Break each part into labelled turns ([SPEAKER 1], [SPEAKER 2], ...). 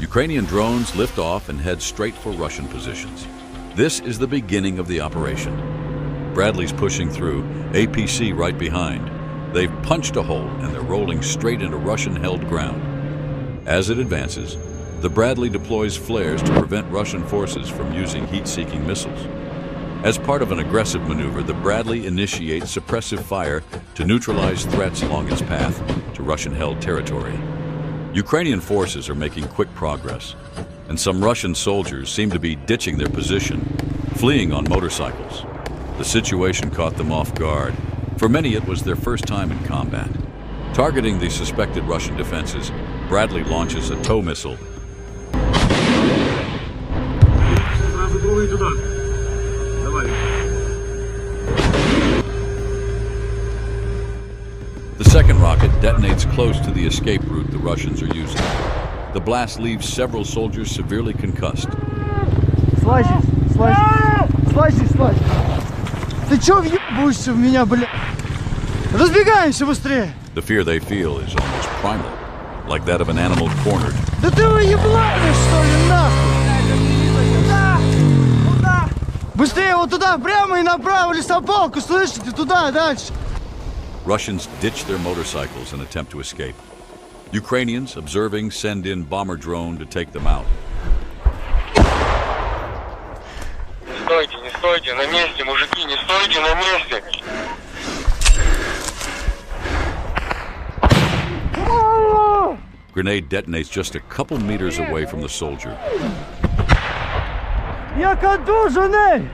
[SPEAKER 1] Ukrainian drones lift off and head straight for Russian positions. This is the beginning of the operation. Bradley's pushing through, APC right behind. They've punched a hole and they're rolling straight into Russian-held ground. As it advances, the Bradley deploys flares to prevent Russian forces from using heat-seeking missiles. As part of an aggressive maneuver, the Bradley initiates suppressive fire to neutralize threats along its path to Russian-held territory. Ukrainian forces are making quick progress, and some Russian soldiers seem to be ditching their position, fleeing on motorcycles. The situation caught them off guard. For many, it was their first time in combat. Targeting the suspected Russian defenses, Bradley launches a tow missile. The second rocket detonates close to the escape route the Russians are using. The blast leaves several soldiers severely concussed.
[SPEAKER 2] Слазь! Ты чё въебываешься в меня, бля? Разбегаемся быстрее!
[SPEAKER 1] The fear they feel is almost primal, like that of an animal cornered.
[SPEAKER 2] Да ты его ебланишь, что ли, нахуй? Куда? Быстрее, вот туда, прямо и направо, лесополку, слышите? Туда, дальше.
[SPEAKER 1] Russians ditch their motorcycles and attempt to escape. Ukrainians, observing, send in bomber drone to take them out.
[SPEAKER 3] Не стойте, на месте, мужики, не стойте на месте.
[SPEAKER 1] Grenade detonates just a couple meters away from the soldier.
[SPEAKER 2] Я контуженный!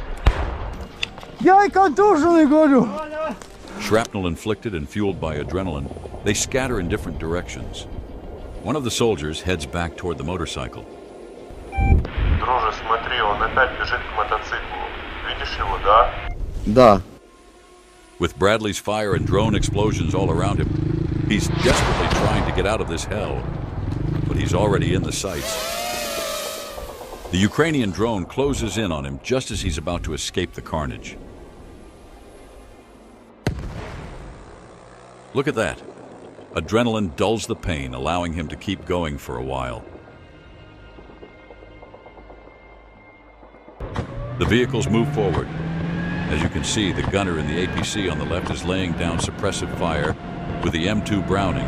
[SPEAKER 2] Я контуженный, говорю!
[SPEAKER 1] Shrapnel inflicted and fueled by adrenaline, they scatter in different directions. One of the soldiers heads back toward the motorcycle.
[SPEAKER 4] Друже, смотри, он опять бежит к мотоциклу. Видишь его, да?
[SPEAKER 2] Да.
[SPEAKER 1] With Bradley's fire and drone explosions all around him, he's desperately trying to get out of this hell, but he's already in the sights. The Ukrainian drone closes in on him just as he's about to escape the carnage. Look at that. Adrenaline dulls the pain, allowing him to keep going for a while. The vehicles move forward. As you can see, the gunner in the APC on the left is laying down suppressive fire with the M2 Browning,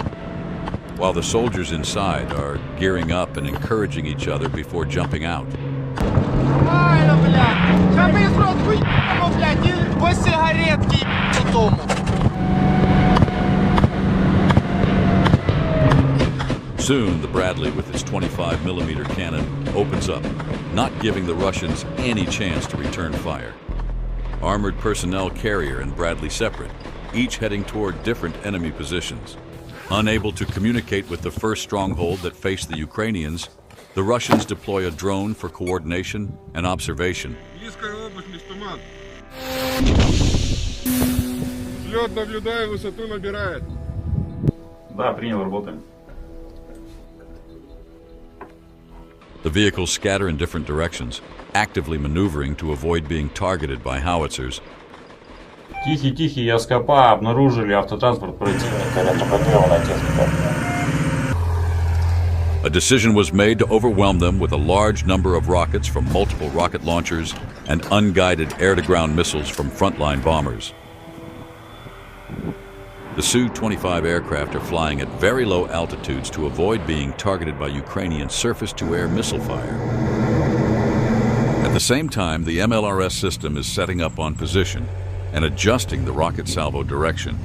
[SPEAKER 1] while the soldiers inside are gearing up and encouraging each other before jumping out. Soon, the Bradley with its 25mm cannon opens up, not giving the Russians any chance to return fire. Armored personnel carrier and Bradley separate, each heading toward different enemy positions. Unable to communicate with the first stronghold that faced the Ukrainians, the Russians deploy a drone for coordination and observation.
[SPEAKER 3] Взлет наблюдаю, высоту набирает.
[SPEAKER 5] Да, принял, работаем.
[SPEAKER 1] The vehicles scatter in different directions, actively maneuvering to avoid being targeted by howitzers.
[SPEAKER 5] Тихий, я скопа, обнаружили автотранспорт противника, ретромотивная техника.
[SPEAKER 1] A decision was made to overwhelm them with a large number of rockets from multiple rocket launchers and unguided air-to-ground missiles from frontline bombers. The Su-25 aircraft are flying at very low altitudes to avoid being targeted by Ukrainian surface-to-air missile fire. At the same time, the MLRS system is setting up on position and adjusting the rocket salvo direction.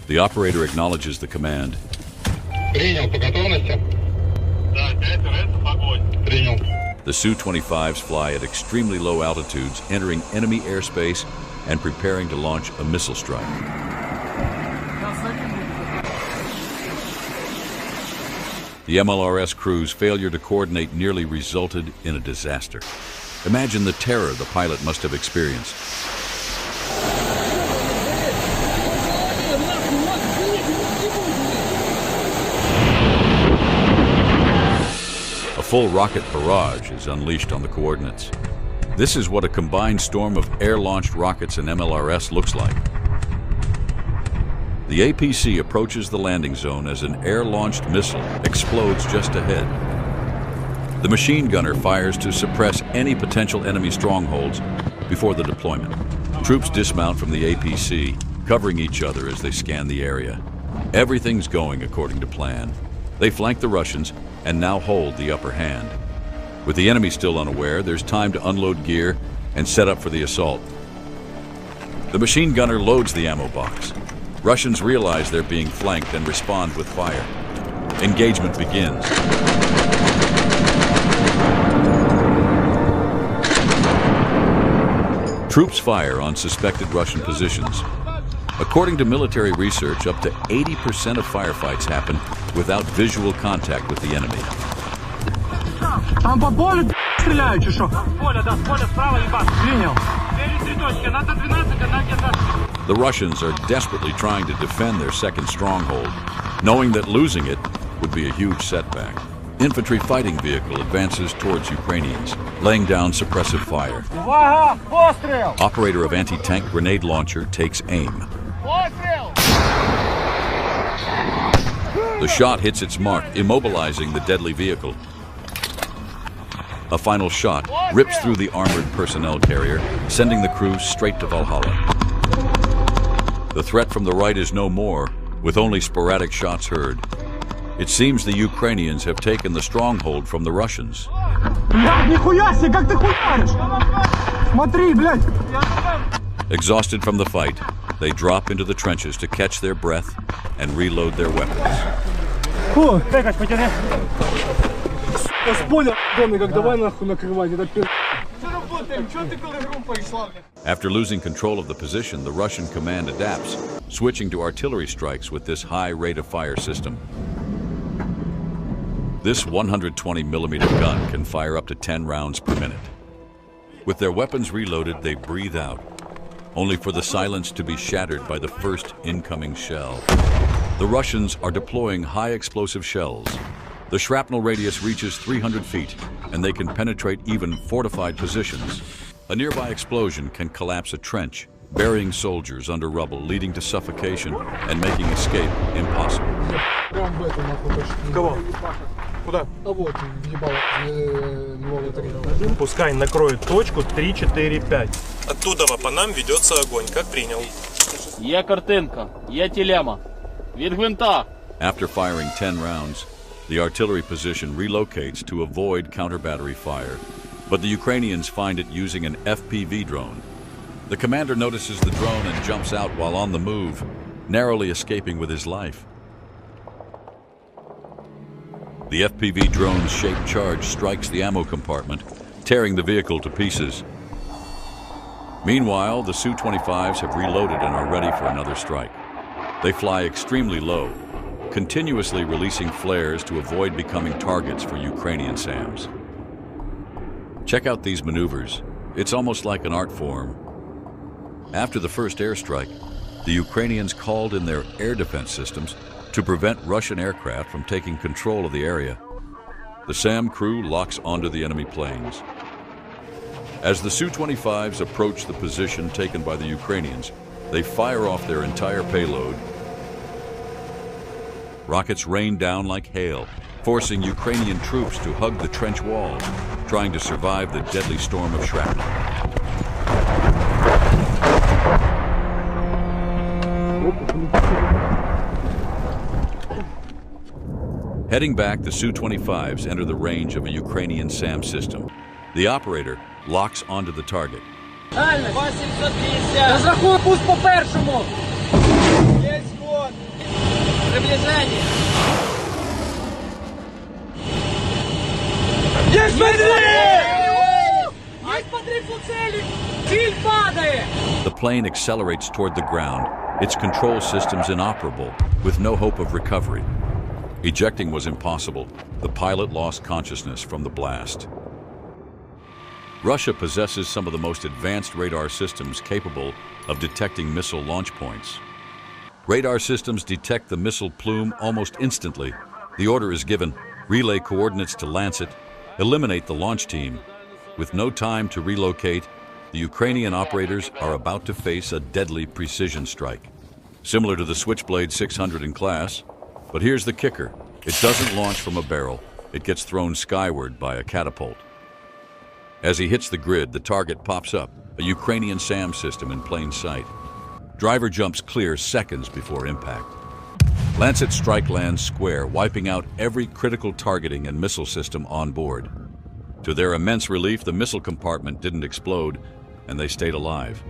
[SPEAKER 1] The operator acknowledges the command.
[SPEAKER 3] Принял, по готовности? Да, 5 РС, огонь. Принял.
[SPEAKER 1] The Su-25s fly at extremely low altitudes, entering enemy airspace and preparing to launch a missile strike. The MLRS crew's failure to coordinate nearly resulted in a disaster. Imagine the terror the pilot must have experienced. A full rocket barrage is unleashed on the coordinates. This is what a combined storm of air-launched rockets and MLRS looks like. The APC approaches the landing zone as an air-launched missile explodes just ahead. The machine gunner fires to suppress any potential enemy strongholds before the deployment. Troops dismount from the APC, covering each other as they scan the area. Everything's going according to plan. They flank the Russians and now hold the upper hand. With the enemy still unaware, there's time to unload gear and set up for the assault. The machine gunner loads the ammo box. Russians realize they're being flanked and respond with fire. Engagement begins. Troops fire on suspected Russian positions. According to military research, up to 80% of firefights happen without visual contact with the enemy.
[SPEAKER 2] Там по полю стреляют, чи що? Поле, да, поле справа, ебать. Принял. Надо 12, она где-то...
[SPEAKER 1] The Russians are desperately trying to defend their second stronghold, knowing that losing it would be a huge setback. Infantry fighting vehicle advances towards Ukrainians, laying down suppressive fire.
[SPEAKER 2] Увага! Постріл!
[SPEAKER 1] Operator of anti-tank grenade launcher takes aim.
[SPEAKER 2] Постріл!
[SPEAKER 1] The shot hits its mark, immobilizing the deadly vehicle. A final shot rips through the armored personnel carrier, sending the crew straight to Valhalla. The threat from the right is no more, with only sporadic shots heard. It seems the Ukrainians have taken the stronghold from the Russians.
[SPEAKER 2] Блядь, нихуя себе, как ты хуяришь! Смотри, блядь!
[SPEAKER 1] Exhausted from the fight, they drop into the trenches to catch their breath and reload their weapons.
[SPEAKER 2] Фу, тыкать, потяни. Я понял, Домик, давай нахуй накрывать, это пи***. Что работаем? Чё ты коли группа шла?
[SPEAKER 1] After losing control of the position, the Russian command adapts, switching to artillery strikes with this high rate of fire system. This 120mm gun can fire up to 10 rounds per minute. With their weapons reloaded, they breathe out, only for the silence to be shattered by the first incoming shell. The Russians are deploying high explosive shells. The shrapnel radius reaches 300 feet, and they can penetrate even fortified positions. A nearby explosion can collapse a trench, burying soldiers under rubble, leading to suffocation and making escape impossible.
[SPEAKER 6] Кого? Куда?
[SPEAKER 2] А вот, въебало.
[SPEAKER 6] Пускай накроет точку 3, 4, 5. Оттуда по нам ведется огонь, как принял.
[SPEAKER 7] Є картинка, є тілема. Від гвинта.
[SPEAKER 1] After firing 10 rounds, the artillery position relocates to avoid counter-battery fire. But the Ukrainians find it using an FPV drone. The commander notices the drone and jumps out while on the move, narrowly escaping with his life. The FPV drone's shaped charge strikes the ammo compartment, tearing the vehicle to pieces. Meanwhile, the Su-25s have reloaded and are ready for another strike. They fly extremely low, continuously releasing flares to avoid becoming targets for Ukrainian SAMs. Check out these maneuvers. It's almost like an art form. After the first airstrike, the Ukrainians called in their air defense systems to prevent Russian aircraft from taking control of the area. The SAM crew locks onto the enemy planes. As the Su-25s approach the position taken by the Ukrainians, they fire off their entire payload. Rockets rain down like hail, forcing Ukrainian troops to hug the trench walls, trying to survive the deadly storm of shrapnel. Heading back, the Su-25s enter the range of a Ukrainian SAM system. The operator locks onto the target.
[SPEAKER 7] Розрахуй пуск по першому. Є звод. Приближення. Є смотри по цели. Ціль падає.
[SPEAKER 1] The plane accelerates toward the ground, its control systems inoperable, with no hope of recovery. Ejecting was impossible. The pilot lost consciousness from the blast. Russia possesses some of the most advanced radar systems capable of detecting missile launch points. Radar systems detect the missile plume almost instantly. The order is given: relay coordinates to Lança, eliminate the launch team. With no time to relocate, the Ukrainian operators are about to face a deadly precision strike. similar to the Switchblade 600 in class. But here's the kicker. It doesn't launch from a barrel. It gets thrown skyward by a catapult. As he hits the grid, the target pops up, a Ukrainian SAM system in plain sight. Driver jumps clear seconds before impact. Lancet strike lands square, wiping out every critical targeting and missile system on board. To their immense relief, the missile compartment didn't explode, and they stayed alive.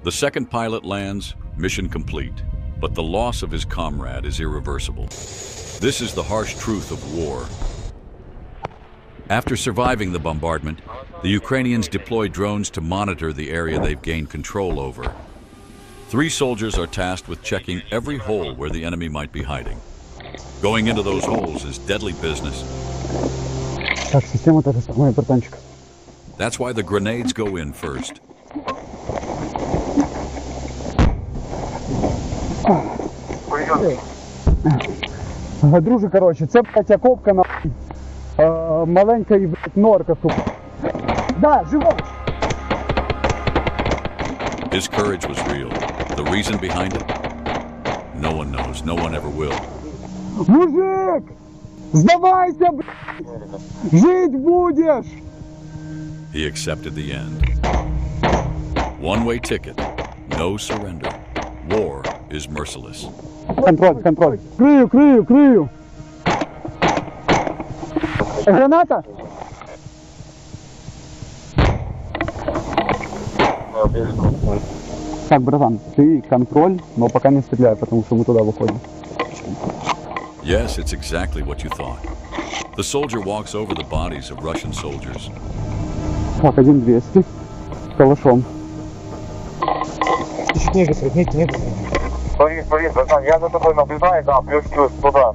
[SPEAKER 1] The second pilot lands, mission complete, but the loss of his comrade is irreversible. This is the harsh truth of war. After surviving the bombardment, the Ukrainians deploy drones to monitor the area they've gained control over. 3 soldiers are tasked with checking every hole where the enemy might be hiding. Going into those holes is deadly business. That's why the grenades go in first.
[SPEAKER 2] Друже, коротше, це, блядь, окопка, нахуй. Маленька і, блядь, норка, сука. Да, живо!
[SPEAKER 1] His courage was real. The reason behind it? No one knows. No one ever will.
[SPEAKER 2] Мужик! Сдавайся, блядь! Жить будешь!
[SPEAKER 1] He accepted the end. One-way ticket. No surrender. War is merciless.
[SPEAKER 2] Контроль, контроль. Крию. Граната? Так, братан, ты контроль, но пока не стреляй, потому что мы туда выходим.
[SPEAKER 1] Yes, it's exactly what you thought. The soldier walks over the bodies of Russian soldiers.
[SPEAKER 2] Так, 1-200. Калашом.
[SPEAKER 4] братан, я за тобой наблюдаю, да, плюс туда.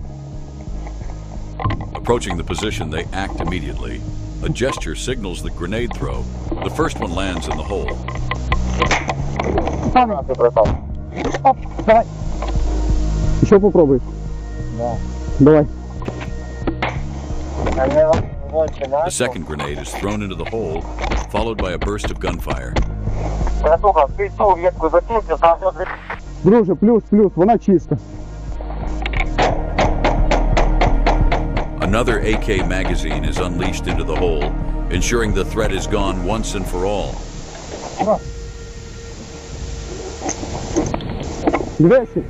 [SPEAKER 1] Approaching the position, they act immediately. A gesture signals the grenade throw. The first one lands in the hole.
[SPEAKER 2] Оп, давай. Еще попробуй.
[SPEAKER 4] Да.
[SPEAKER 2] Давай.
[SPEAKER 1] The second grenade is thrown into the hole, followed by a burst of gunfire.
[SPEAKER 2] Друже, плюс, вона чиста.
[SPEAKER 1] Another AK magazine is unleashed into the hole, ensuring the threat is gone once and for all.
[SPEAKER 2] 200.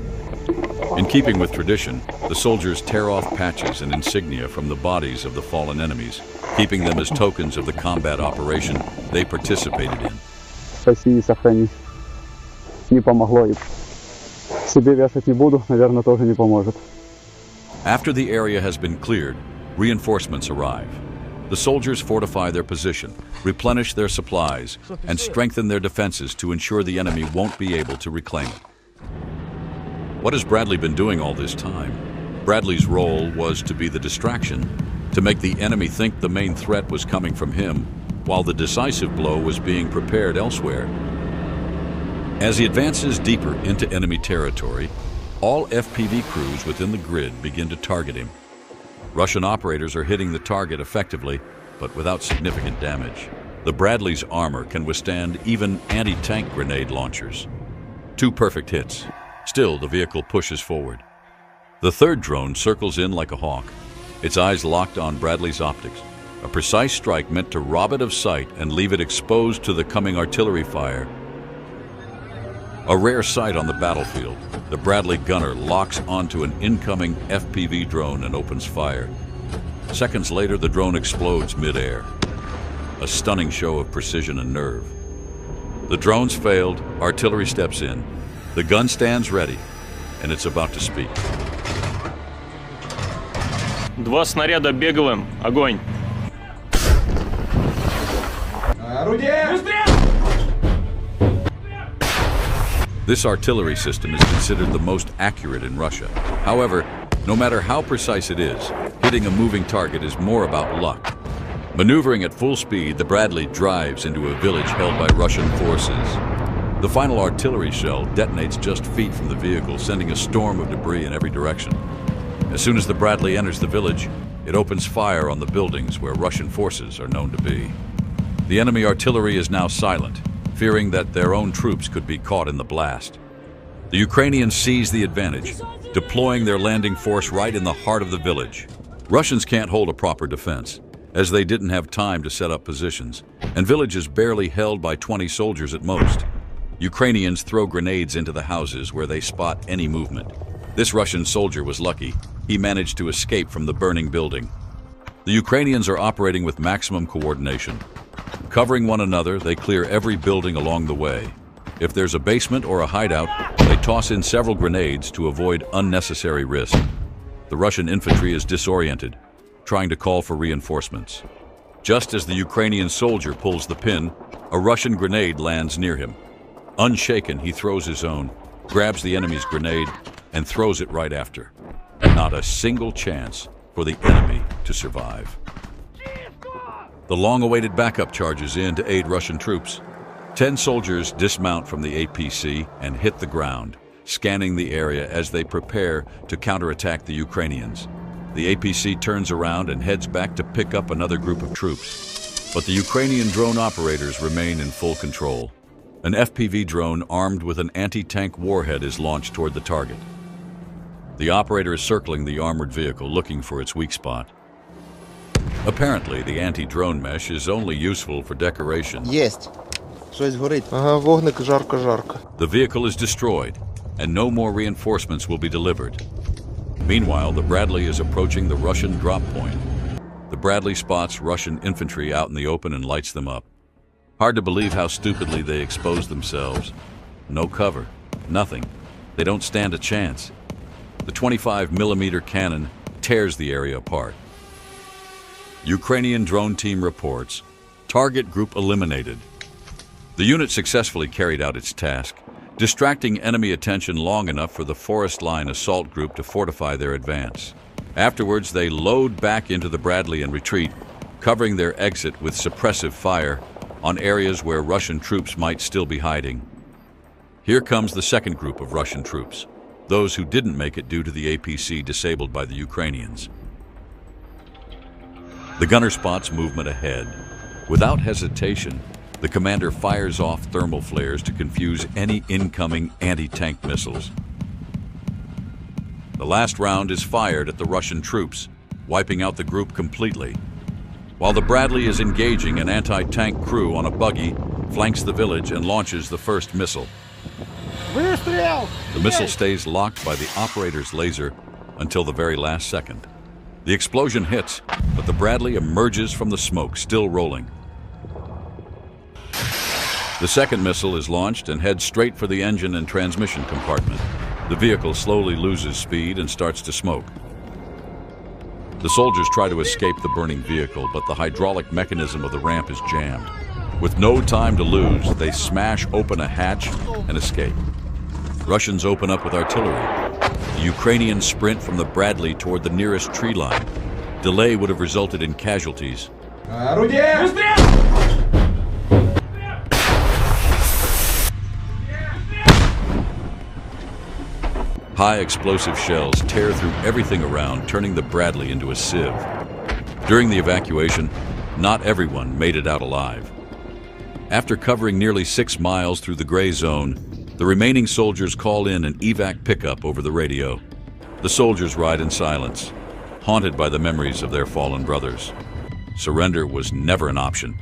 [SPEAKER 1] In keeping with tradition, the soldiers tear off patches and insignia from the bodies of the fallen enemies, keeping them as tokens of the combat operation they participated in.
[SPEAKER 2] Спаси и сохрани. Не помогло и себе вешать не буду, наверное, тоже не поможет.
[SPEAKER 1] After the area has been cleared, reinforcements arrive. The soldiers fortify their position, replenish their supplies, and strengthen their defenses to ensure the enemy won't be able to reclaim it. What has Bradley been doing all this time? Bradley's role was to be the distraction, to make the enemy think the main threat was coming from him, while the decisive blow was being prepared elsewhere. As he advances deeper into enemy territory, all FPV crews within the grid begin to target him. Russian operators are hitting the target effectively, but without significant damage. The Bradley's armor can withstand even anti-tank grenade launchers. 2 perfect hits. Still, the vehicle pushes forward. The third drone circles in like a hawk, its eyes locked on Bradley's optics. A precise strike meant to rob it of sight and leave it exposed to the coming artillery fire. A rare sight on the battlefield, the Bradley gunner locks onto an incoming FPV drone and opens fire. Seconds later, the drone explodes mid-air. A stunning show of precision and nerve. The drones failed, artillery steps in. The gun stands ready, and it's about to speak.
[SPEAKER 7] 2 снаряда беговым. Огонь.
[SPEAKER 1] This artillery system is considered the most accurate in Russia. However, no matter how precise it is, hitting a moving target is more about luck. Maneuvering at full speed, the Bradley drives into a village held by Russian forces. The final artillery shell detonates just feet from the vehicle, sending a storm of debris in every direction. As soon as the Bradley enters the village, it opens fire on the buildings where Russian forces are known to be. The enemy artillery is now silent, fearing that their own troops could be caught in the blast. The Ukrainians seize the advantage, deploying their landing force right in the heart of the village. Russians can't hold a proper defense, as they didn't have time to set up positions, and village is barely held by 20 soldiers at most. Ukrainians throw grenades into the houses where they spot any movement. This Russian soldier was lucky. He managed to escape from the burning building. The Ukrainians are operating with maximum coordination. Covering one another, they clear every building along the way. If there's a basement or a hideout, they toss in several grenades to avoid unnecessary risk. The Russian infantry is disoriented, trying to call for reinforcements. Just as the Ukrainian soldier pulls the pin, a Russian grenade lands near him. Unshaken, he throws his own, grabs the enemy's grenade, and throws it right after. Not a single chance for the enemy to survive. The long-awaited backup charges in to aid Russian troops. 10 soldiers dismount from the APC and hit the ground, scanning the area as they prepare to counterattack the Ukrainians. The APC turns around and heads back to pick up another group of troops. But the Ukrainian drone operators remain in full control. An FPV drone armed with an anti-tank warhead is launched toward the target. The operator is circling the armored vehicle, looking for its weak spot. Apparently, the anti-drone mesh is only useful for decoration.
[SPEAKER 8] Єсть. Щось горить. Ага, вогник, жарко.
[SPEAKER 1] The vehicle is destroyed, and no more reinforcements will be delivered. Meanwhile, the Bradley is approaching the Russian drop point. The Bradley spots Russian infantry out in the open and lights them up. Hard to believe how stupidly they expose themselves. No cover, nothing. They don't stand a chance. The 25mm cannon tears the area apart. Ukrainian drone team reports, target group eliminated. The unit successfully carried out its task, distracting enemy attention long enough for the forest line assault group to fortify their advance. Afterwards, they load back into the Bradley and retreat, covering their exit with suppressive fire on areas where Russian troops might still be hiding. Here comes the second group of Russian troops, those who didn't make it due to the APC disabled by the Ukrainians. The gunner spots movement ahead. Without hesitation, the commander fires off thermal flares to confuse any incoming anti-tank missiles. The last round is fired at the Russian troops, wiping out the group completely. While the Bradley is engaging, an anti-tank crew on a buggy flanks the village and launches the first missile. The missile stays locked by the operator's laser until the very last second. The explosion hits, but the Bradley emerges from the smoke, still rolling. The second missile is launched and heads straight for the engine and transmission compartment. The vehicle slowly loses speed and starts to smoke. The soldiers try to escape the burning vehicle, but the hydraulic mechanism of the ramp is jammed. With no time to lose, they smash open a hatch and escape. Russians open up with artillery. The Ukrainians sprint from the Bradley toward the nearest tree line. Delay would have resulted in casualties. High explosive shells tear through everything around, turning the Bradley into a sieve. During the evacuation, not everyone made it out alive. After covering nearly 6 miles through the gray zone, the remaining soldiers call in an evac pickup over the radio. The soldiers ride in silence, haunted by the memories of their fallen brothers. Surrender was never an option.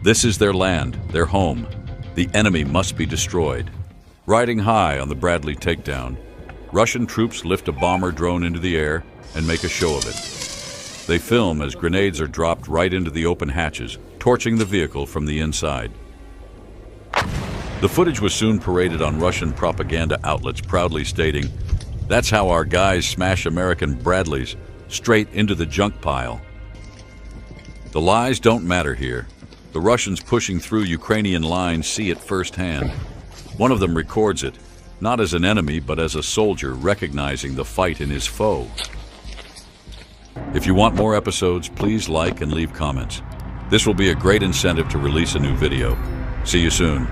[SPEAKER 1] This is their land, their home. The enemy must be destroyed. Riding high on the Bradley takedown, Russian troops lift a bomber drone into the air and make a show of it. They film as grenades are dropped right into the open hatches, torching the vehicle from the inside. The footage was soon paraded on Russian propaganda outlets, proudly stating, "That's how our guys smash American Bradleys, straight into the junk pile." The lies don't matter here. The Russians pushing through Ukrainian lines see it firsthand. One of them records it, not as an enemy, but as a soldier recognizing the fight in his foe. If you want more episodes, please like and leave comments. This will be a great incentive to release a new video. See you soon.